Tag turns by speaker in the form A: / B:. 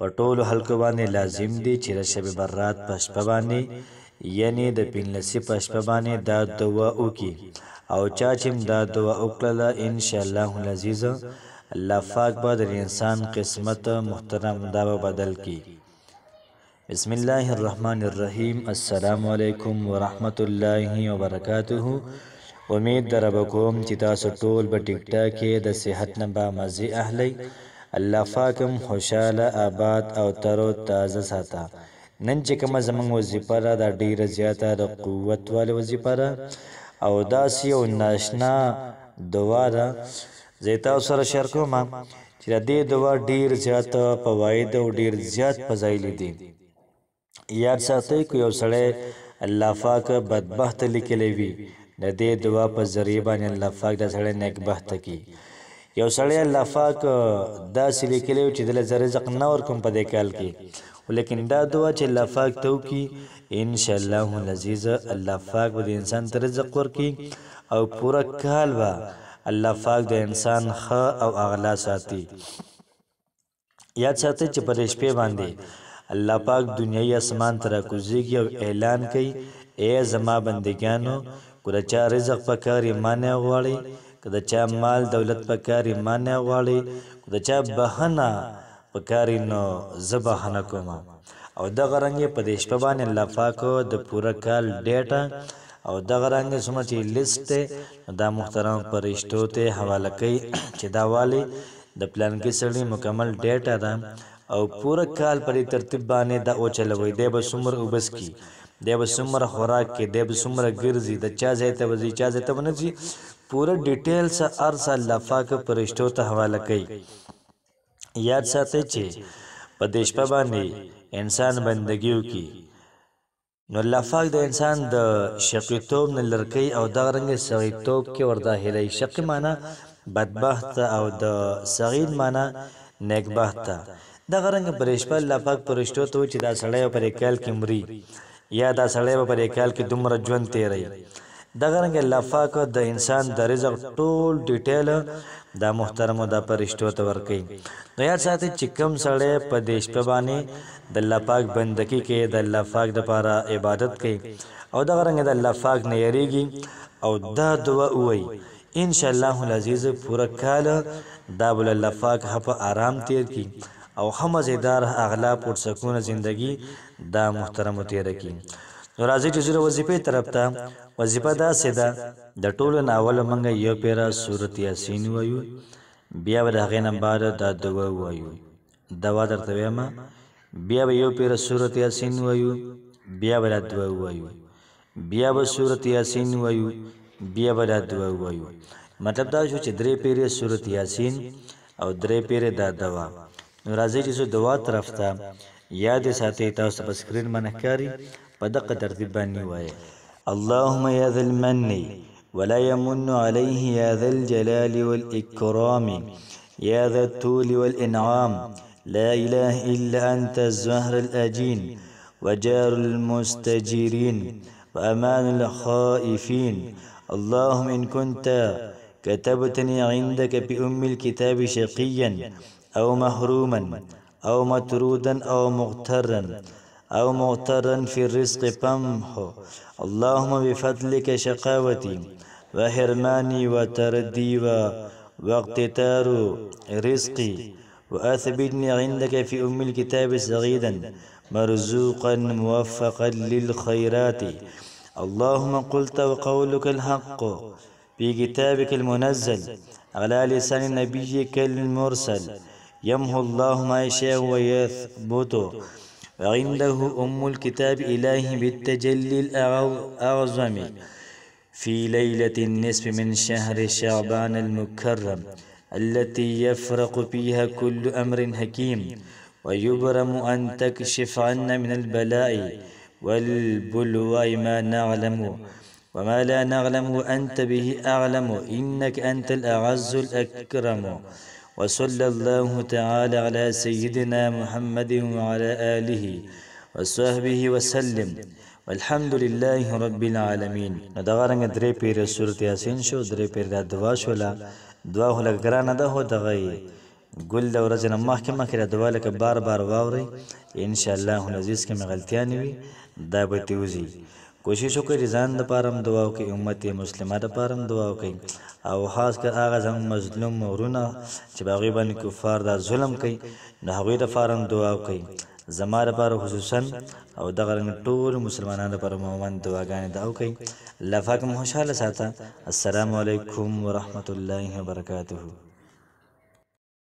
A: په ټولو حلقو باندې لازم دی چې د شب برات په شپه باندې یعنی د 15 په شپه باندې دا دعا وکړي او چا چې دا دعا وکړله ان شاء الله العزیز الله پاک به د انسان قسمت محترم دا بدل کی. بسم الله الرحمن الرحیم. السلام علیکم ورحمت الله وبرکاته. امید در بکوم چې تاسو ټول په ټیک ټاک کې د صحت نه با مزه اهلی. الله پاکم خوشاله آباد او تر او تازه ساته. نن چې کوم زمنګ وظیفه را د ډیره زیاته د قوت والے وظیفه را او داسې یو ناشنا دعا را زیتا سره شیر کوم چې د دې دعا ډیر زیات فواید او ډیر زیات فضایل دي. یاد ساتئ کو یو سړی الله پاک بدبخت لیکلی وي د دې دعا په ذریعه باندې الله پاک د سړی نیکبخت کی. یو سړی الله پاک داسې لیکلی چې د رزق نه ورکوم په دې کال کې ولیکن دا دعا چې الله پاک ته وکړي ان شاء الله العزیز الله پاک به د انسان ته رزق ورکړي او پوره کال به الله پاک د انسان ښه او اغلا ساتي. یاد ساتئ چې په دې شپې باندې الله پاک دنیای اسمان ته راکوزیږي او اعلان کوي ای زما بندګانو که د چا رزق په کار ایمان غواړئ که د چا مال دولت په کار ایمان غواړئ که د چا بهنه په کار نو زه بهنه کوم. او دغه رنګې په دې شپه باندې الله پاک د پوره کال ډیټا او دغه رنګې څومره چې لیست دی دا محترم فرشتو ته حواله کوي چې دا والی د پلان کې سړي مکمل ډیټا ده او پوره کال په ترتیب باندې دا او چلوي دی به څومره وبس کی دی به څومره خوراک کې دی به څومره ګرځي د چا ځای ته وځي چا ځای ته ونه ځي پوره ډیټیلز ارسه الله پاک فرشتو ته حواله کوي. یاد ساتئ چې په دې شپه باندې انسان بندګي وکړي نو الله پاک د انسان د شقیتوب نه لرکي او دغه رنګ سعیدتوب کې ورداخلي. شقی معنا بدبخت او د سعید معنا نیکبخت. دغه رنګ پر شپه الله پاک فرشتو ته چې دا سړی پر کال کې مري یا دا سړی پر کال کې دومره ژوند تیری. دغه رنګ الله پاک د انسان د رزق ټول ډیټیل دا محترم دا فرشتو ته ورکي. نو یاد ساتئ چې کوم سړی په دې شپه باندې د الله پاک بندګي کوي د الله پاک لپاره عبادت کوي او دغه رنګ د الله پاک نه یریږي او دا دعا وایي ان شاء الله العزیز پورا کال دا بل الله پاک په آرام تیر کی او هم مزیدار اغلا پر سکون زندگی دا محترم تیر کی. نو راځي چې زره وظیفه طرف ته وظیفه دا سیده د ټولو ناول منګه یو پیرا سورت یاسین وایو بیا به هغه نه بعد دا دعا وایو دوا درته وایم بیا به یو پیرا سورت یاسین وایو بیا به دعا وایو بیا به سورت یاسین وایو بیا به دعا وایو. مطلب دا شو چې درې پیرې سورت یاسین او درې پیرې دا دوا. نو راځي چې دعا طرف ته یاد ساتئ تاسو په سکرین باندې ښکاري په دقه ترتیب باندې وایي اللهم یا ذا المن ولا يمن عليه يا ذا الجلال والإكرام يا ذا الطول والإنعام لا إله إلا أنت الزهر الأجين وجار المستجيرين وأمان الخائفين. اللهم إن كنت كتبتني عندك بأم الكتاب شقيا أو محروما أو مطرودا أو مغترا في الرزق فامحو اللهم بفضلك شقاوتي وحرماني وتردي واقتتار رزقي وأثبتني عندك في أم الكتاب سعيدا مرزوقا موفقا للخيرات. اللهم قلت وقولك الحق في كتابك المنزل على لسان نبيك المرسل يمحو الله ما يشاء ويثبت وعنده أم الكتاب إليه بالتجلي الأعظم في ليلة النصف من شهر شعبان المكرم التي يفرق فيها كل أمر حكيم ويبرم أن تكشف عنا من البلاء والبلواء ما نعلم وما لا نعلم وأنت به أعلم إنك أنت الأعز الأكرم. وصلى الله تعالى على سيدنا محمد وعلى آله وصحبه وسلم والحمد لله رب العالمين. دغه رنګ درې پیر سورت یاسین شو درې پیر د دعا شولا دعا هله ګرانه ده هو دغه ګل د ورځې نه مخکې دا دعا لکه بار بار واورئ انشاءالله العزیز که مې غلطیا نه وي دا به ترې وځي. کوشش وکړئ چې ځان دپاره هم دعا وکړئ، امت مسلمه دپاره هم دعا وکړئ، او خاص کر هغه زموږ مظلوم وروڼه چې په هغوی باندې کفار دا ظلم کوي نو هغوی دپاره هم دعا وکړئ. زما دپاره خصوصا او دغه رنګ ټولو مسلمانانو دپاره عموما دعاګانې دا وکړئ. الله پاک مو خوشحاله ساته. السلام علیکم ورحمة الله وبرکاته.